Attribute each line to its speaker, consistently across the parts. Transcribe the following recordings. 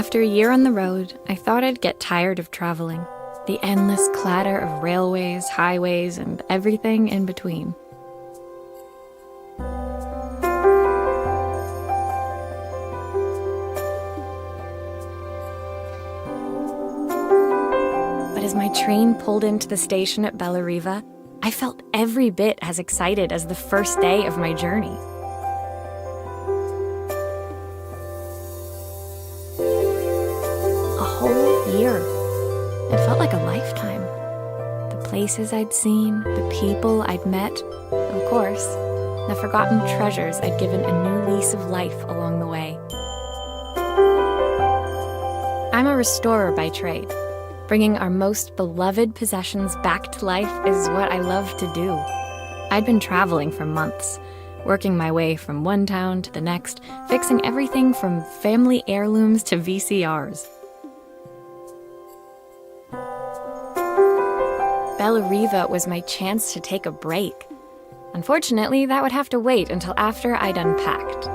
Speaker 1: After a year on the road, I thought I'd get tired of traveling. The endless clatter of railways, highways, and everything in between. But as my train pulled into the station at Bellariva, I felt every bit as excited as the first day of my journey. A whole year. It felt like a lifetime. The places I'd seen, the people I'd met, of course, the forgotten treasures I'd given a new lease of life along the way. I'm a restorer by trade. Bringing our most beloved possessions back to life is what I love to do. I'd been traveling for months, working my way from one town to the next, fixing everything from family heirlooms to VCRs. Bellariva was my chance to take a break. Unfortunately, that would have to wait until after I'd unpacked.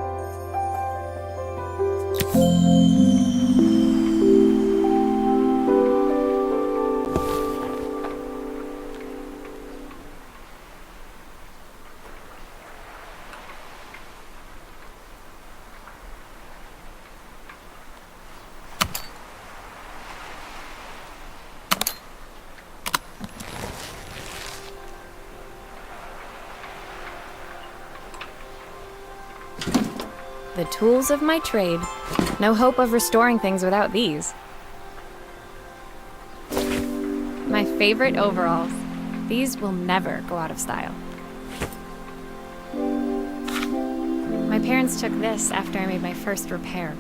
Speaker 1: The tools of my trade. No hope of restoring things without these. My favorite overalls. These will never go out of style. My parents took this after I made my first repair.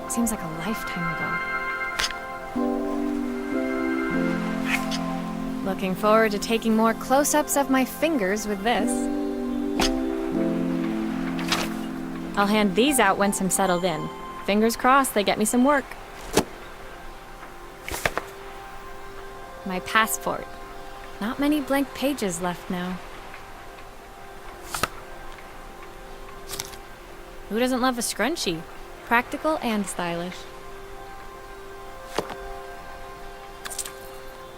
Speaker 1: Seems like a lifetime ago. Looking forward to taking more close-ups of my fingers with this. I'll hand these out once I'm settled in. Fingers crossed they get me some work. My passport. Not many blank pages left now. Who doesn't love a scrunchie? Practical and stylish.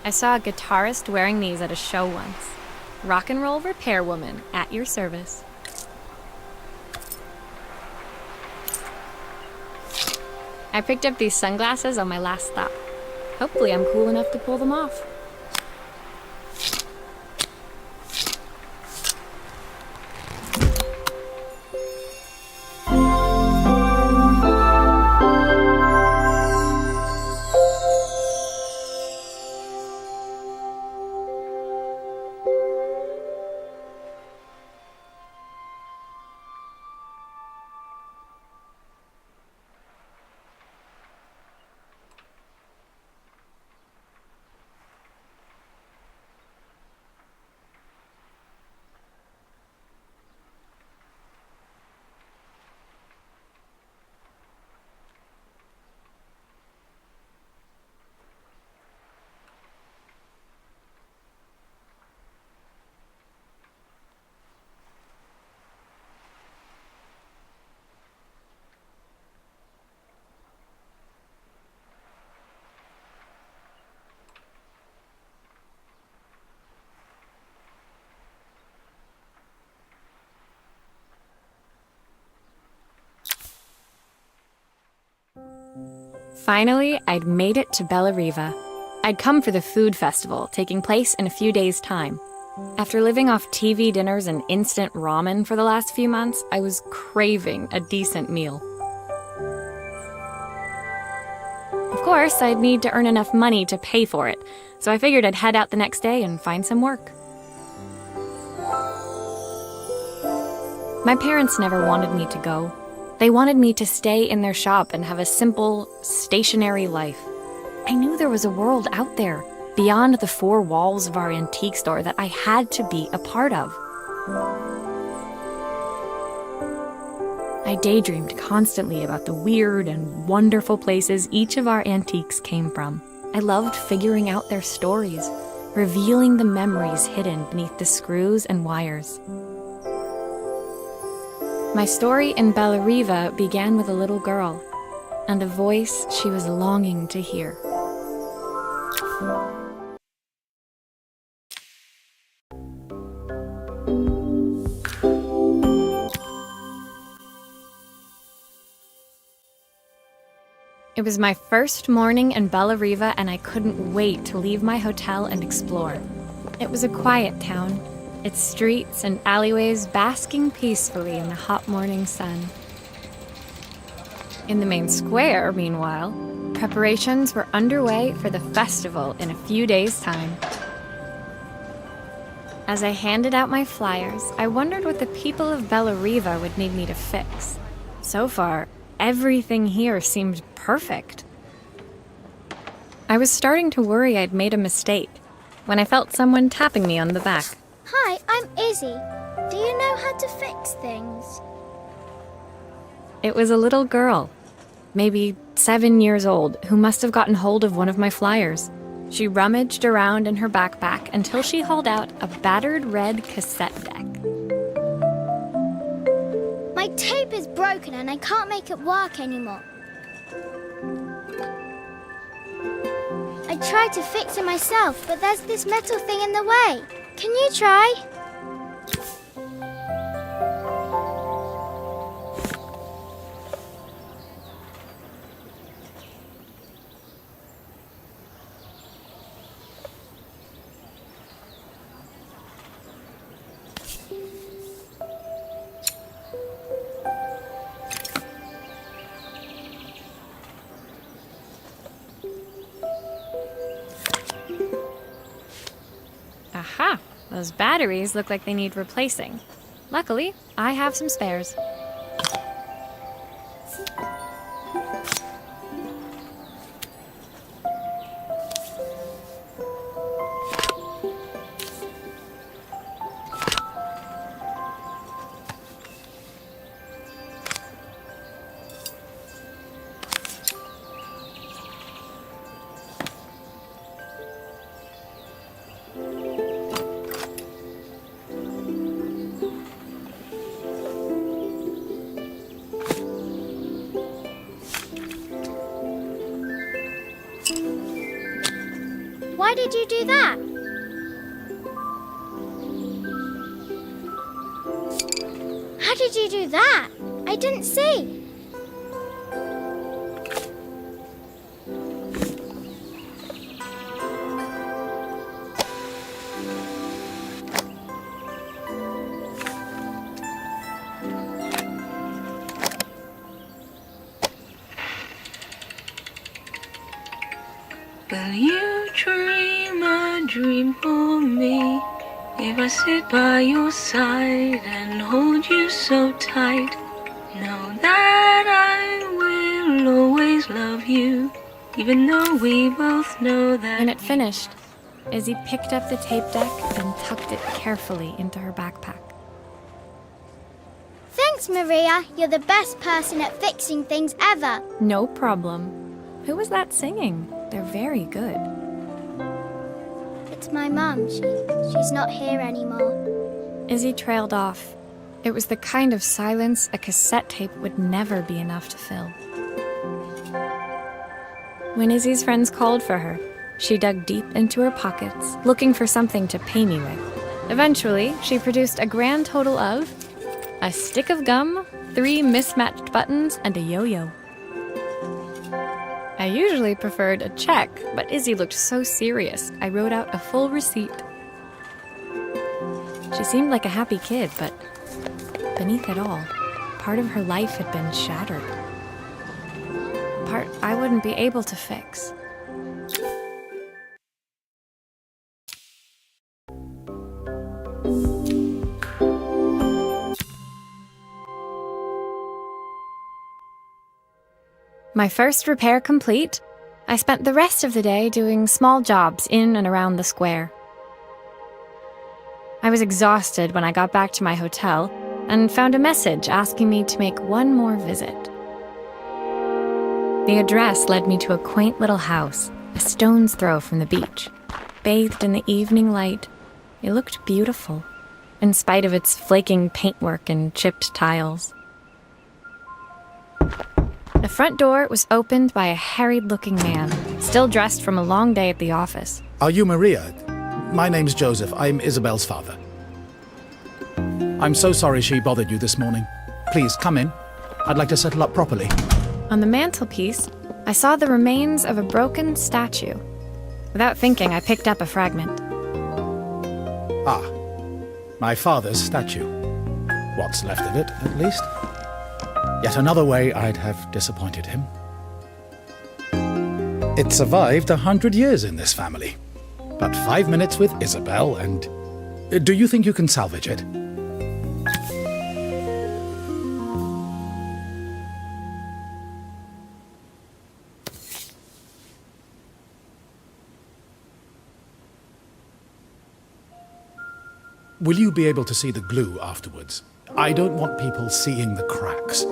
Speaker 1: I saw a guitarist wearing these at a show once. Rock and roll repair woman, at your service. I picked up these sunglasses on my last stop. Hopefully I'm cool enough to pull them off. Finally, I'd made it to Bellariva. I'd come for the food festival, taking place in a few days' time. After living off TV dinners and instant ramen for the last few months, I was craving a decent meal. Of course, I'd need to earn enough money to pay for it, so I figured I'd head out the next day and find some work. My parents never wanted me to go. They wanted me to stay in their shop and have a simple, stationary life. I knew there was a world out there, beyond the four walls of our antique store, that I had to be a part of. I daydreamed constantly about the weird and wonderful places each of our antiques came from. I loved figuring out their stories, revealing the memories hidden beneath the screws and wires. My story in Bellariva began with a little girl, and a voice she was longing to hear. It was my first morning in Bellariva, and I couldn't wait to leave my hotel and explore. It was a quiet town, its streets and alleyways basking peacefully in the hot morning sun. In the main square, meanwhile, preparations were underway for the festival in a few days' time. As I handed out my flyers, I wondered what the people of Bellariva would need me to fix. So far, everything here seemed perfect. I was starting to worry I'd made a mistake when I felt someone tapping me on the back.
Speaker 2: Hi, I'm Izzy. Do you know how to fix things?
Speaker 1: It was a little girl, maybe 7 years old, who must have gotten hold of one of my flyers. She rummaged around in her backpack until she hauled out a battered red cassette deck.
Speaker 2: My tape is broken and I can't make it work anymore. I tried to fix it myself, but there's this metal thing in the way. Can you try?
Speaker 1: Aha! Those batteries look like they need replacing. Luckily, I have some spares.
Speaker 2: Why did you do that? How did you do that? I didn't see.
Speaker 3: Will you dream a dream for me? If I sit by your side and hold you so tight, know that I will always love you, even though we both know that.
Speaker 1: When it finished, Izzy picked up the tape deck and tucked it carefully into her backpack.
Speaker 2: Thanks, Maria. You're the best person at fixing things ever.
Speaker 1: No problem. Who was that singing? They're very good.
Speaker 2: It's my mum. She's not here anymore.
Speaker 1: Izzy trailed off. It was the kind of silence a cassette tape would never be enough to fill. When Izzy's friends called for her, she dug deep into her pockets, looking for something to pay me with. Eventually, she produced a grand total of a stick of gum, 3 mismatched buttons, and a yo-yo. I usually preferred a check, but Izzy looked so serious, I wrote out a full receipt. She seemed like a happy kid, but beneath it all, part of her life had been shattered. Part I wouldn't be able to fix. My first repair complete, I spent the rest of the day doing small jobs in and around the square. I was exhausted when I got back to my hotel and found a message asking me to make one more visit. The address led me to a quaint little house, a stone's throw from the beach. Bathed in the evening light, it looked beautiful, in spite of its flaking paintwork and chipped tiles. The front door was opened by a harried-looking man, still dressed from a long day at the office.
Speaker 4: Are you Maria? My name's Joseph. I'm Isabel's father. I'm so sorry she bothered you this morning. Please, come in. I'd like to settle up properly.
Speaker 1: On the mantelpiece, I saw the remains of a broken statue. Without thinking, I picked up a fragment.
Speaker 4: Ah, my father's statue. What's left of it, at least. Yet another way I'd have disappointed him. It survived 100 years in this family. But 5 minutes with Isabel and... Do you think you can salvage it? Will you be able to see the glue afterwards? I don't want people seeing the cracks.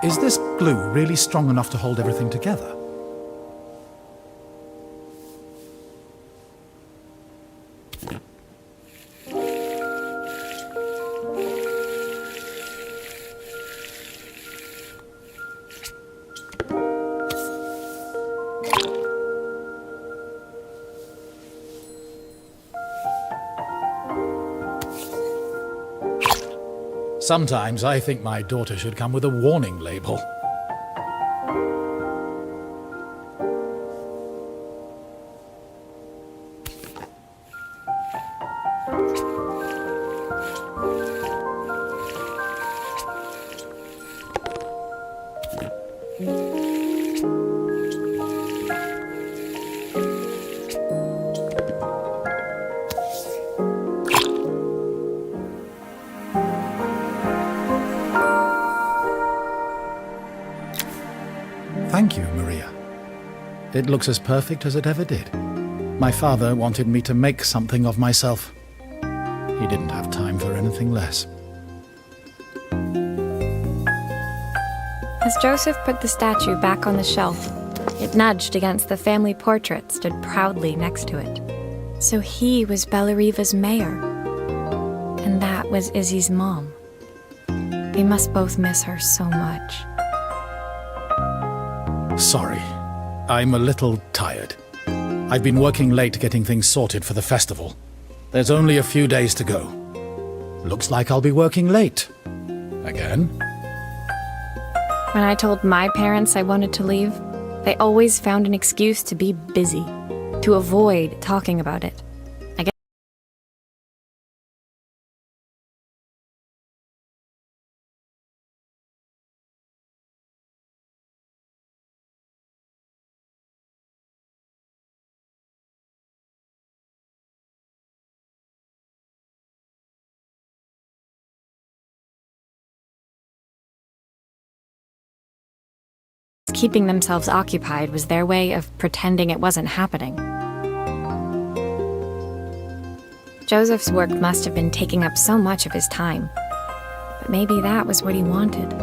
Speaker 4: Is this glue really strong enough to hold everything together? Sometimes I think my daughter should come with a warning label. Thank you, Maria. It looks as perfect as it ever did. My father wanted me to make something of myself. He didn't have time for anything less.
Speaker 1: As Joseph put the statue back on the shelf, it nudged against the family portrait stood proudly next to it. So he was Bellariva's mayor. And that was Izzy's mom. They must both miss her so much.
Speaker 4: Sorry, I'm a little tired. I've been working late getting things sorted for the festival. There's only a few days to go. Looks like I'll be working late. Again?
Speaker 1: When I told my parents I wanted to leave, they always found an excuse to be busy, to avoid talking about it. keeping themselves occupied was their way of pretending it wasn't happening. Joseph's work must have been taking up so much of his time. But maybe that was what he wanted.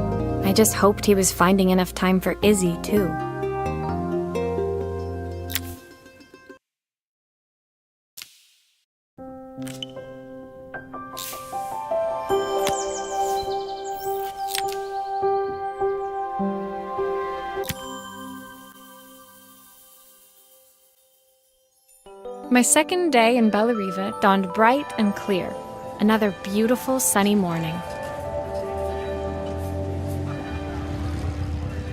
Speaker 1: I just hoped he was finding enough time for Izzy, too. My second day in Bellariva dawned bright and clear. Another beautiful sunny morning.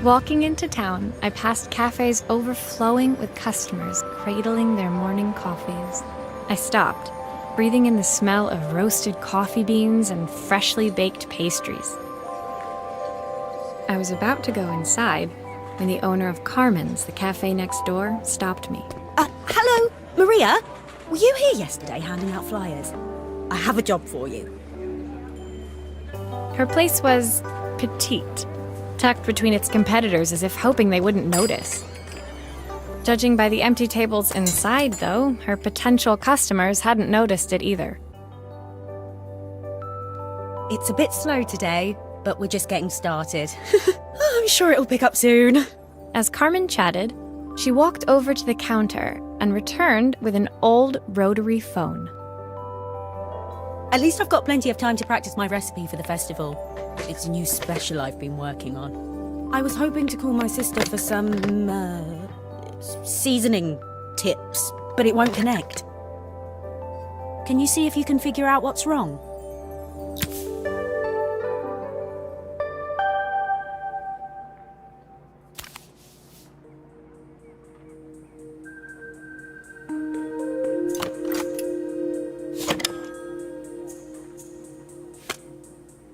Speaker 1: Walking into town, I passed cafes overflowing with customers cradling their morning coffees. I stopped, breathing in the smell of roasted coffee beans and freshly baked pastries. I was about to go inside when the owner of Carmen's, the cafe next door, stopped me.
Speaker 5: Hello, Maria? Were you here yesterday handing out flyers? I have a job for you.
Speaker 1: Her place was petite, tucked between its competitors as if hoping they wouldn't notice. Judging by the empty tables inside, though, her potential customers hadn't noticed it either.
Speaker 5: It's a bit slow today, but we're just getting started. I'm sure it'll pick up soon.
Speaker 1: As Carmen chatted, she walked over to the counter and returned with an old rotary phone.
Speaker 5: At least I've got plenty of time to practice my recipe for the festival. It's a new special I've been working on. I was hoping to call my sister for some, seasoning tips, but it won't connect. Can you see if you can figure out what's wrong?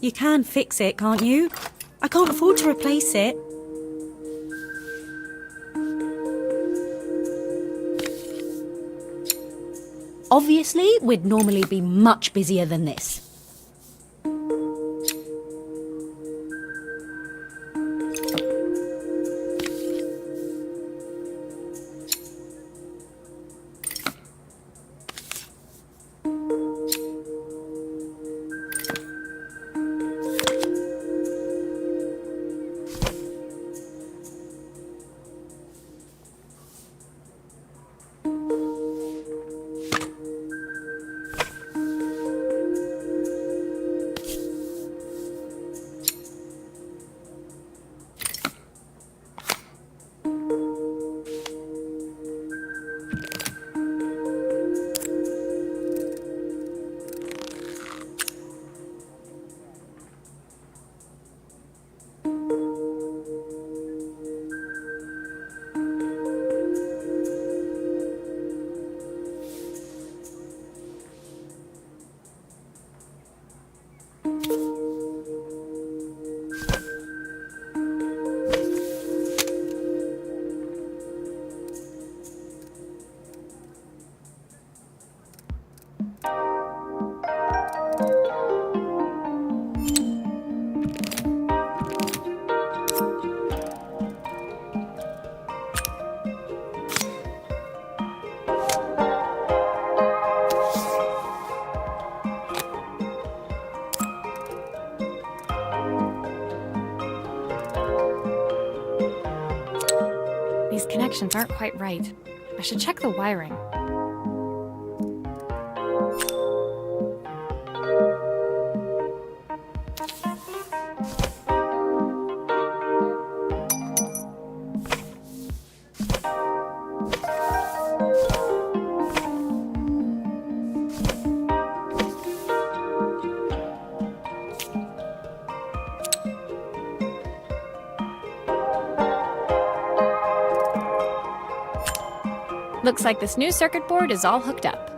Speaker 5: You can fix it, can't you? I can't afford to replace it. Obviously, we'd normally be much busier than this.
Speaker 1: These connections aren't quite right. I should check the wiring. Looks like this new circuit board is all hooked up.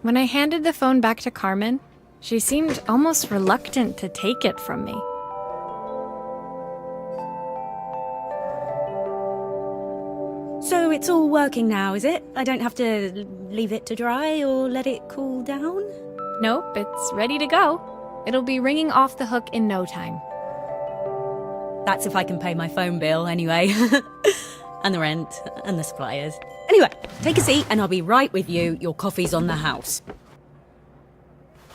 Speaker 1: When I handed the phone back to Carmen, she seemed almost reluctant to take it from me.
Speaker 5: So it's all working now, is it? I don't have to leave it to dry or let it cool down?
Speaker 1: Nope, it's ready to go. It'll be ringing off the hook in no time.
Speaker 5: That's if I can pay my phone bill, anyway. And the rent, and the suppliers. Anyway, take a seat and I'll be right with you. Your coffee's on the house.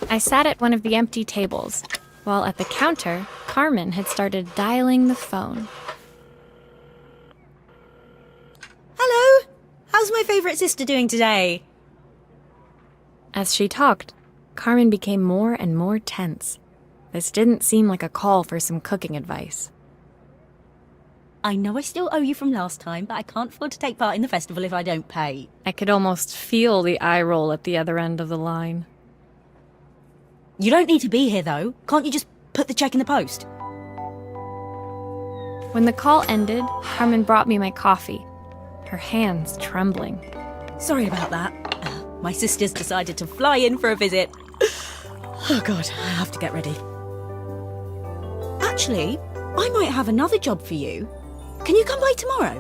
Speaker 1: I sat at one of the empty tables, while at the counter, Carmen had started dialing the phone.
Speaker 5: Hello? How's my favourite sister doing today?
Speaker 1: As she talked, Carmen became more and more tense. This didn't seem like a call for some cooking advice.
Speaker 5: I know I still owe you from last time, but I can't afford to take part in the festival if I don't pay.
Speaker 1: I could almost feel the eye roll at the other end of the line.
Speaker 5: You don't need to be here, though. Can't you just put the check in the post?
Speaker 1: When the call ended, Carmen brought me my coffee, her hands trembling.
Speaker 5: Sorry about that. My sister's decided to fly in for a visit. Oh, God, I have to get ready. Actually, I might have another job for you. Can you come by tomorrow?